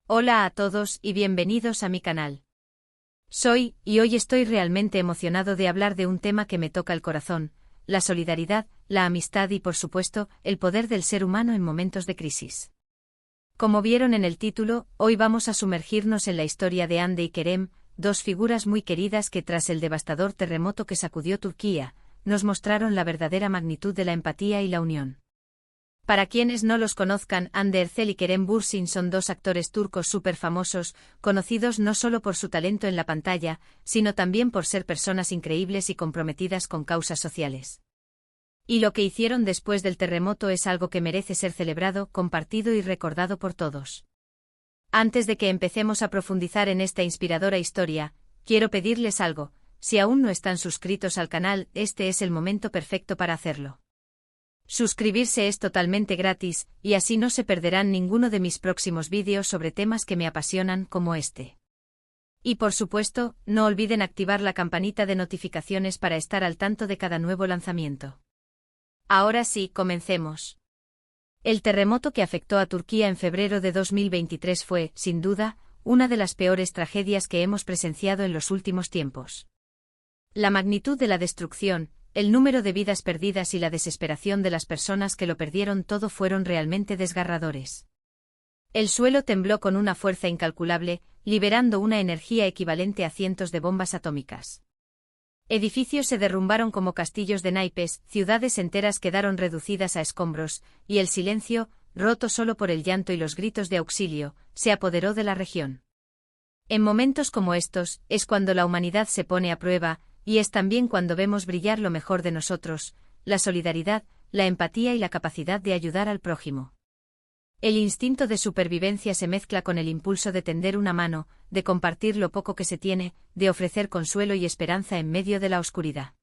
Hola a todos y bienvenidos a mi canal. Y hoy estoy realmente emocionado de hablar de un tema que me toca el corazón, la solidaridad, la amistad y por supuesto, el poder del ser humano en momentos de crisis. Como vieron en el título, hoy vamos a sumergirnos en la historia de Hande y Kerem, dos figuras muy queridas que tras el devastador terremoto que sacudió Turquía, nos mostraron la verdadera magnitud de la empatía y la unión. Para quienes no los conozcan, Hande Erçel y Kerem Bürsin son dos actores turcos súper famosos, conocidos no solo por su talento en la pantalla, sino también por ser personas increíbles y comprometidas con causas sociales. Y lo que hicieron después del terremoto es algo que merece ser celebrado, compartido y recordado por todos. Antes de que empecemos a profundizar en esta inspiradora historia, quiero pedirles algo: si aún no están suscritos al canal, este es el momento perfecto para hacerlo. Suscribirse es totalmente gratis, y así no se perderán ninguno de mis próximos vídeos sobre temas que me apasionan como este. Y por supuesto, no olviden activar la campanita de notificaciones para estar al tanto de cada nuevo lanzamiento. Ahora sí, comencemos. El terremoto que afectó a Turquía en febrero de 2023 fue, sin duda, una de las peores tragedias que hemos presenciado en los últimos tiempos. La magnitud de la destrucción, el número de vidas perdidas y la desesperación de las personas que lo perdieron todo fueron realmente desgarradores. El suelo tembló con una fuerza incalculable, liberando una energía equivalente a cientos de bombas atómicas. Edificios se derrumbaron como castillos de naipes, ciudades enteras quedaron reducidas a escombros, y el silencio, roto solo por el llanto y los gritos de auxilio, se apoderó de la región. En momentos como estos, es cuando la humanidad se pone a prueba, y es también cuando vemos brillar lo mejor de nosotros, la solidaridad, la empatía y la capacidad de ayudar al prójimo. El instinto de supervivencia se mezcla con el impulso de tender una mano, de compartir lo poco que se tiene, de ofrecer consuelo y esperanza en medio de la oscuridad.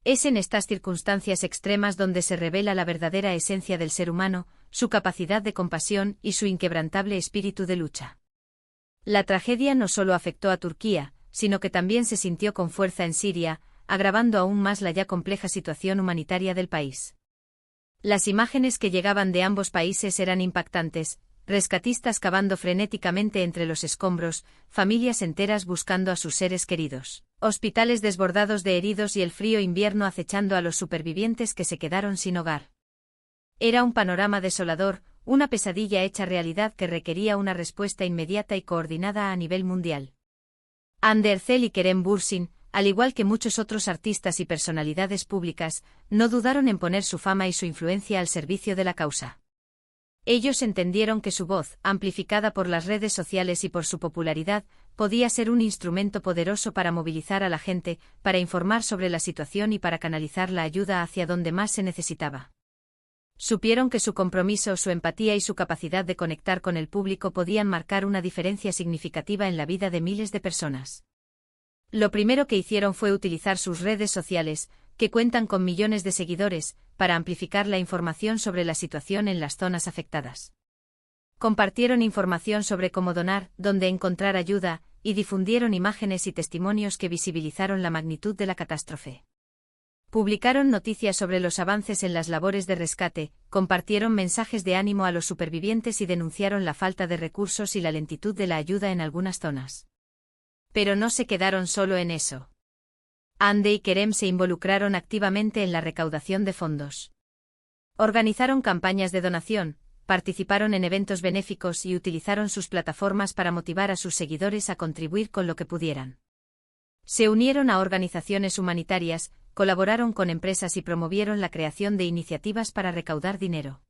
Es en estas circunstancias extremas donde se revela la verdadera esencia del ser humano, su capacidad de compasión y su inquebrantable espíritu de lucha. La tragedia no solo afectó a Turquía, sino que también se sintió con fuerza en Siria, agravando aún más la ya compleja situación humanitaria del país. Las imágenes que llegaban de ambos países eran impactantes: rescatistas cavando frenéticamente entre los escombros, familias enteras buscando a sus seres queridos, hospitales desbordados de heridos y el frío invierno acechando a los supervivientes que se quedaron sin hogar. Era un panorama desolador, una pesadilla hecha realidad que requería una respuesta inmediata y coordinada a nivel mundial. Hande Erçel y Kerem Bürsin, al igual que muchos otros artistas y personalidades públicas, no dudaron en poner su fama y su influencia al servicio de la causa. Ellos entendieron que su voz, amplificada por las redes sociales y por su popularidad, podía ser un instrumento poderoso para movilizar a la gente, para informar sobre la situación y para canalizar la ayuda hacia donde más se necesitaba. Supieron que su compromiso, su empatía y su capacidad de conectar con el público podían marcar una diferencia significativa en la vida de miles de personas. Lo primero que hicieron fue utilizar sus redes sociales, que cuentan con millones de seguidores, para amplificar la información sobre la situación en las zonas afectadas. Compartieron información sobre cómo donar, dónde encontrar ayuda, y difundieron imágenes y testimonios que visibilizaron la magnitud de la catástrofe. Publicaron noticias sobre los avances en las labores de rescate, compartieron mensajes de ánimo a los supervivientes y denunciaron la falta de recursos y la lentitud de la ayuda en algunas zonas. Pero no se quedaron solo en eso. Hande y Kerem se involucraron activamente en la recaudación de fondos. Organizaron campañas de donación, participaron en eventos benéficos y utilizaron sus plataformas para motivar a sus seguidores a contribuir con lo que pudieran. Se unieron a organizaciones humanitarias, colaboraron con empresas y promovieron la creación de iniciativas para recaudar dinero.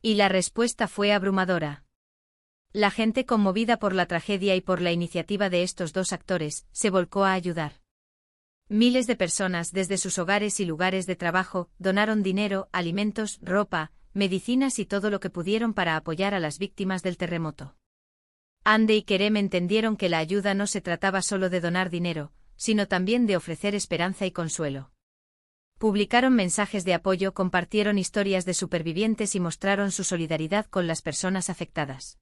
Y la respuesta fue abrumadora. La gente, conmovida por la tragedia y por la iniciativa de estos dos actores, se volcó a ayudar. Miles de personas, desde sus hogares y lugares de trabajo, donaron dinero, alimentos, ropa, medicinas y todo lo que pudieron para apoyar a las víctimas del terremoto. Hande y Kerem entendieron que la ayuda no se trataba solo de donar dinero, sino también de ofrecer esperanza y consuelo. Publicaron mensajes de apoyo, compartieron historias de supervivientes y mostraron su solidaridad con las personas afectadas.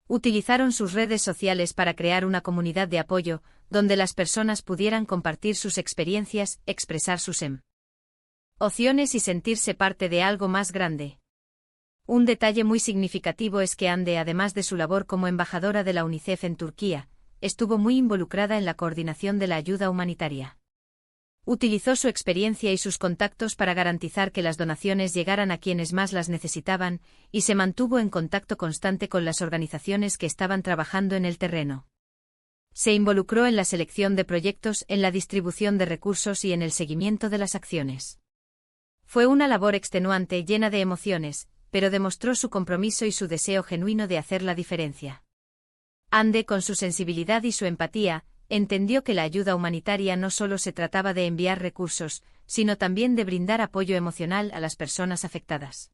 Utilizaron sus redes sociales para crear una comunidad de apoyo, donde las personas pudieran compartir sus experiencias, expresar sus emociones y sentirse parte de algo más grande. Un detalle muy significativo es que Hande, además de su labor como embajadora de la UNICEF en Turquía, estuvo muy involucrada en la coordinación de la ayuda humanitaria. Utilizó su experiencia y sus contactos para garantizar que las donaciones llegaran a quienes más las necesitaban, y se mantuvo en contacto constante con las organizaciones que estaban trabajando en el terreno. Se involucró en la selección de proyectos, en la distribución de recursos y en el seguimiento de las acciones. Fue una labor extenuante, llena de emociones, pero demostró su compromiso y su deseo genuino de hacer la diferencia. Hande, con su sensibilidad y su empatía, entendió que la ayuda humanitaria no solo se trataba de enviar recursos, sino también de brindar apoyo emocional a las personas afectadas.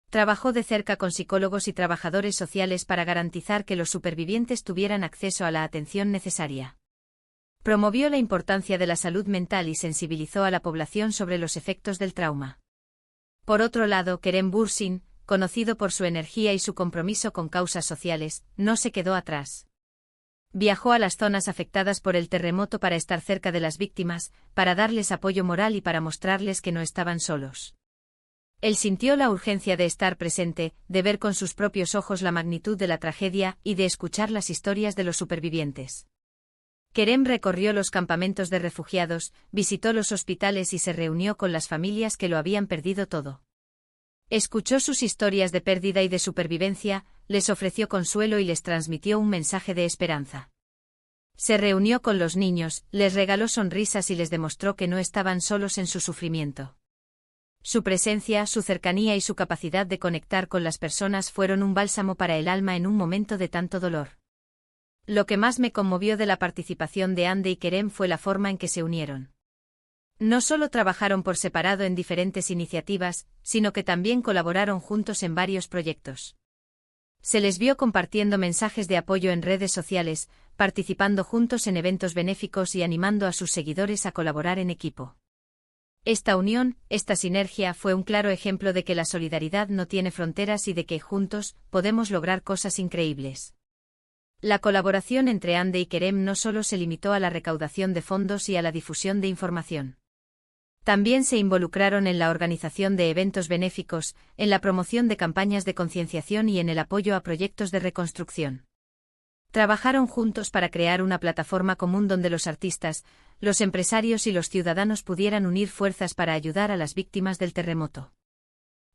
Trabajó de cerca con psicólogos y trabajadores sociales para garantizar que los supervivientes tuvieran acceso a la atención necesaria. Promovió la importancia de la salud mental y sensibilizó a la población sobre los efectos del trauma. Por otro lado, Kerem Bürsin, conocido por su energía y su compromiso con causas sociales, no se quedó atrás. Viajó a las zonas afectadas por el terremoto para estar cerca de las víctimas, para darles apoyo moral y para mostrarles que no estaban solos. Él sintió la urgencia de estar presente, de ver con sus propios ojos la magnitud de la tragedia y de escuchar las historias de los supervivientes. Kerem recorrió los campamentos de refugiados, visitó los hospitales y se reunió con las familias que lo habían perdido todo. Escuchó sus historias de pérdida y de supervivencia, les ofreció consuelo y les transmitió un mensaje de esperanza. Se reunió con los niños, les regaló sonrisas y les demostró que no estaban solos en su sufrimiento. Su presencia, su cercanía y su capacidad de conectar con las personas fueron un bálsamo para el alma en un momento de tanto dolor. Lo que más me conmovió de la participación de Hande y Kerem fue la forma en que se unieron. No solo trabajaron por separado en diferentes iniciativas, sino que también colaboraron juntos en varios proyectos. Se les vio compartiendo mensajes de apoyo en redes sociales, participando juntos en eventos benéficos y animando a sus seguidores a colaborar en equipo. Esta unión, esta sinergia fue un claro ejemplo de que la solidaridad no tiene fronteras y de que juntos podemos lograr cosas increíbles. La colaboración entre Hande y Kerem no solo se limitó a la recaudación de fondos y a la difusión de información. También se involucraron en la organización de eventos benéficos, en la promoción de campañas de concienciación y en el apoyo a proyectos de reconstrucción. Trabajaron juntos para crear una plataforma común donde los artistas, los empresarios y los ciudadanos pudieran unir fuerzas para ayudar a las víctimas del terremoto.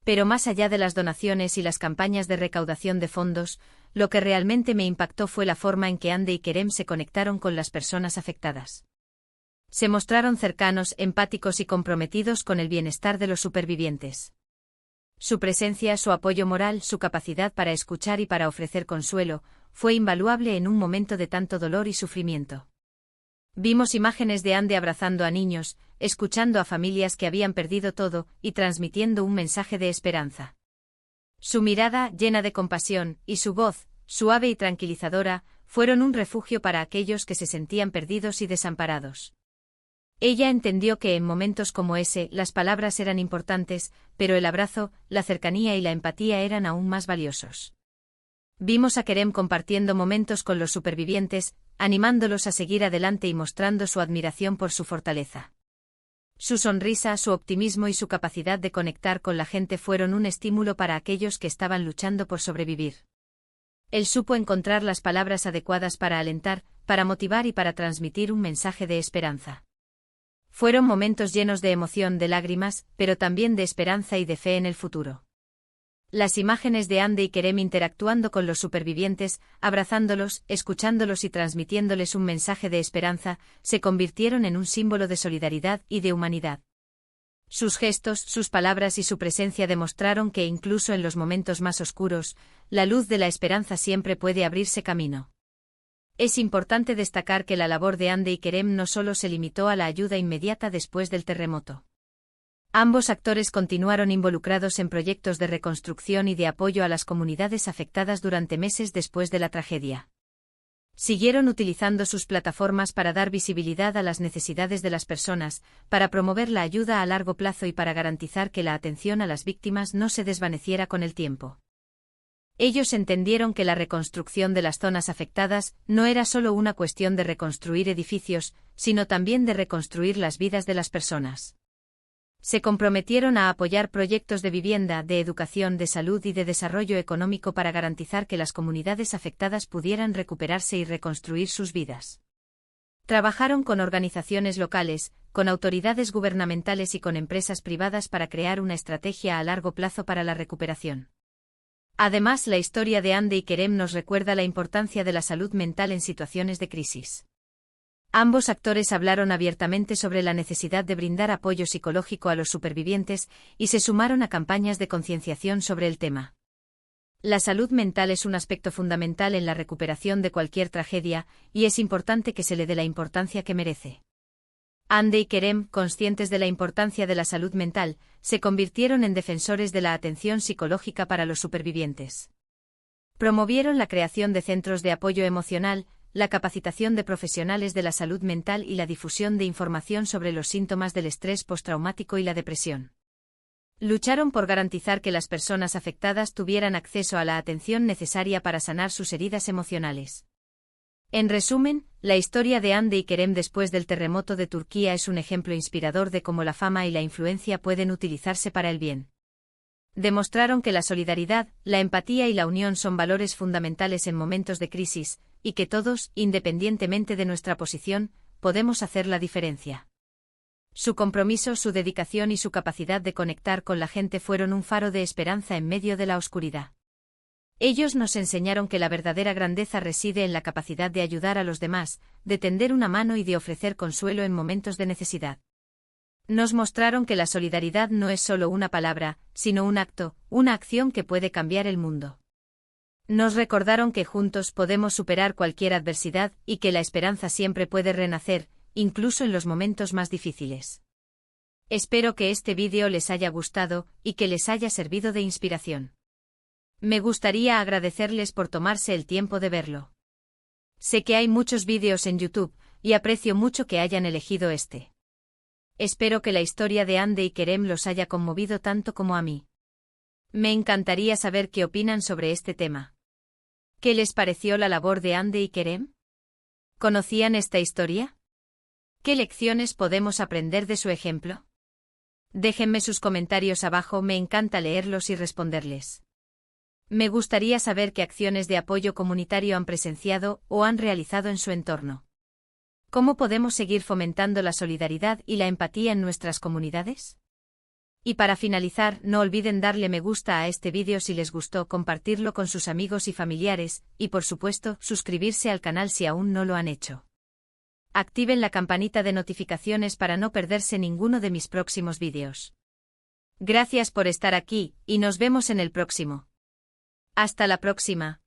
Pero más allá de las donaciones y las campañas de recaudación de fondos, lo que realmente me impactó fue la forma en que Hande y Kerem se conectaron con las personas afectadas. Se mostraron cercanos, empáticos y comprometidos con el bienestar de los supervivientes. Su presencia, su apoyo moral, su capacidad para escuchar y para ofrecer consuelo, fue invaluable en un momento de tanto dolor y sufrimiento. Vimos imágenes de Hande abrazando a niños, escuchando a familias que habían perdido todo y transmitiendo un mensaje de esperanza. Su mirada, llena de compasión, y su voz, suave y tranquilizadora, fueron un refugio para aquellos que se sentían perdidos y desamparados. Ella entendió que en momentos como ese las palabras eran importantes, pero el abrazo, la cercanía y la empatía eran aún más valiosos. Vimos a Kerem compartiendo momentos con los supervivientes, animándolos a seguir adelante y mostrando su admiración por su fortaleza. Su sonrisa, su optimismo y su capacidad de conectar con la gente fueron un estímulo para aquellos que estaban luchando por sobrevivir. Él supo encontrar las palabras adecuadas para alentar, para motivar y para transmitir un mensaje de esperanza. Fueron momentos llenos de emoción, de lágrimas, pero también de esperanza y de fe en el futuro. Las imágenes de Hande y Kerem interactuando con los supervivientes, abrazándolos, escuchándolos y transmitiéndoles un mensaje de esperanza, se convirtieron en un símbolo de solidaridad y de humanidad. Sus gestos, sus palabras y su presencia demostraron que incluso en los momentos más oscuros, la luz de la esperanza siempre puede abrirse camino. Es importante destacar que la labor de Hande y Kerem no solo se limitó a la ayuda inmediata después del terremoto. Ambos actores continuaron involucrados en proyectos de reconstrucción y de apoyo a las comunidades afectadas durante meses después de la tragedia. Siguieron utilizando sus plataformas para dar visibilidad a las necesidades de las personas, para promover la ayuda a largo plazo y para garantizar que la atención a las víctimas no se desvaneciera con el tiempo. Ellos entendieron que la reconstrucción de las zonas afectadas no era solo una cuestión de reconstruir edificios, sino también de reconstruir las vidas de las personas. Se comprometieron a apoyar proyectos de vivienda, de educación, de salud y de desarrollo económico para garantizar que las comunidades afectadas pudieran recuperarse y reconstruir sus vidas. Trabajaron con organizaciones locales, con autoridades gubernamentales y con empresas privadas para crear una estrategia a largo plazo para la recuperación. Además, la historia de Hande y Kerem nos recuerda la importancia de la salud mental en situaciones de crisis. Ambos actores hablaron abiertamente sobre la necesidad de brindar apoyo psicológico a los supervivientes y se sumaron a campañas de concienciación sobre el tema. La salud mental es un aspecto fundamental en la recuperación de cualquier tragedia, y es importante que se le dé la importancia que merece. Hande y Kerem, conscientes de la importancia de la salud mental, se convirtieron en defensores de la atención psicológica para los supervivientes. Promovieron la creación de centros de apoyo emocional, la capacitación de profesionales de la salud mental y la difusión de información sobre los síntomas del estrés postraumático y la depresión. Lucharon por garantizar que las personas afectadas tuvieran acceso a la atención necesaria para sanar sus heridas emocionales. En resumen, la historia de Hande y Kerem después del terremoto de Turquía es un ejemplo inspirador de cómo la fama y la influencia pueden utilizarse para el bien. Demostraron que la solidaridad, la empatía y la unión son valores fundamentales en momentos de crisis, y que todos, independientemente de nuestra posición, podemos hacer la diferencia. Su compromiso, su dedicación y su capacidad de conectar con la gente fueron un faro de esperanza en medio de la oscuridad. Ellos nos enseñaron que la verdadera grandeza reside en la capacidad de ayudar a los demás, de tender una mano y de ofrecer consuelo en momentos de necesidad. Nos mostraron que la solidaridad no es solo una palabra, sino un acto, una acción que puede cambiar el mundo. Nos recordaron que juntos podemos superar cualquier adversidad y que la esperanza siempre puede renacer, incluso en los momentos más difíciles. Espero que este vídeo les haya gustado y que les haya servido de inspiración. Me gustaría agradecerles por tomarse el tiempo de verlo. Sé que hay muchos vídeos en YouTube, y aprecio mucho que hayan elegido este. Espero que la historia de Hande y Kerem los haya conmovido tanto como a mí. Me encantaría saber qué opinan sobre este tema. ¿Qué les pareció la labor de Hande y Kerem? ¿Conocían esta historia? ¿Qué lecciones podemos aprender de su ejemplo? Déjenme sus comentarios abajo, me encanta leerlos y responderles. Me gustaría saber qué acciones de apoyo comunitario han presenciado o han realizado en su entorno. ¿Cómo podemos seguir fomentando la solidaridad y la empatía en nuestras comunidades? Y para finalizar, no olviden darle me gusta a este vídeo si les gustó, compartirlo con sus amigos y familiares, y por supuesto, suscribirse al canal si aún no lo han hecho. Activen la campanita de notificaciones para no perderse ninguno de mis próximos vídeos. Gracias por estar aquí, y nos vemos en el próximo. Hasta la próxima.